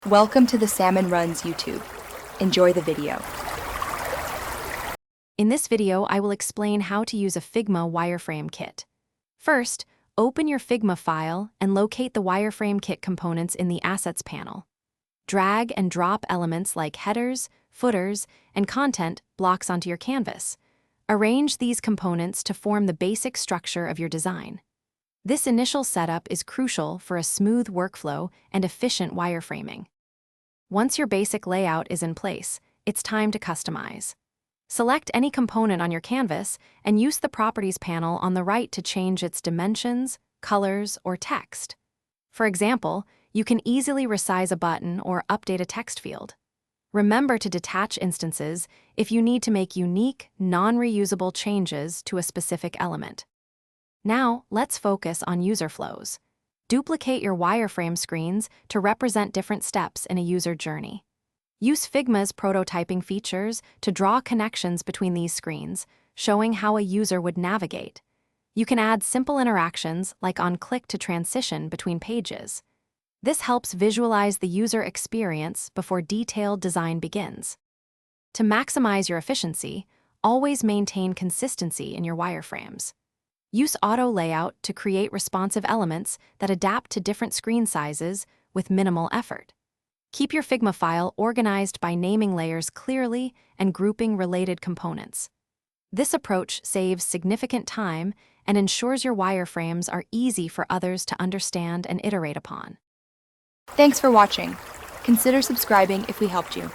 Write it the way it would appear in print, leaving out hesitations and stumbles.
Welcome to the Salmon Runs YouTube. Enjoy the video. In this video, I will explain how to use a Figma wireframe kit. First, open your Figma file and locate the wireframe kit components in the Assets panel. Drag and drop elements like headers, footers, and content blocks onto your canvas. Arrange these components to form the basic structure of your design. This initial setup is crucial for a smooth workflow and efficient wireframing. Once your basic layout is in place, it's time to customize. Select any component on your canvas and use the Properties panel on the right to change its dimensions, colors, or text. For example, you can easily resize a button or update a text field. Remember to detach instances if you need to make unique, non-reusable changes to a specific element. Now, let's focus on user flows. Duplicate your wireframe screens to represent different steps in a user journey. Use Figma's prototyping features to draw connections between these screens, showing how a user would navigate. You can add simple interactions like on click to transition between pages. This helps visualize the user experience before detailed design begins. To maximize your efficiency, always maintain consistency in your wireframes. Use auto layout to create responsive elements that adapt to different screen sizes with minimal effort. Keep your Figma file organized by naming layers clearly and grouping related components. This approach saves significant time and ensures your wireframes are easy for others to understand and iterate upon. Thanks for watching. Consider subscribing if we helped you.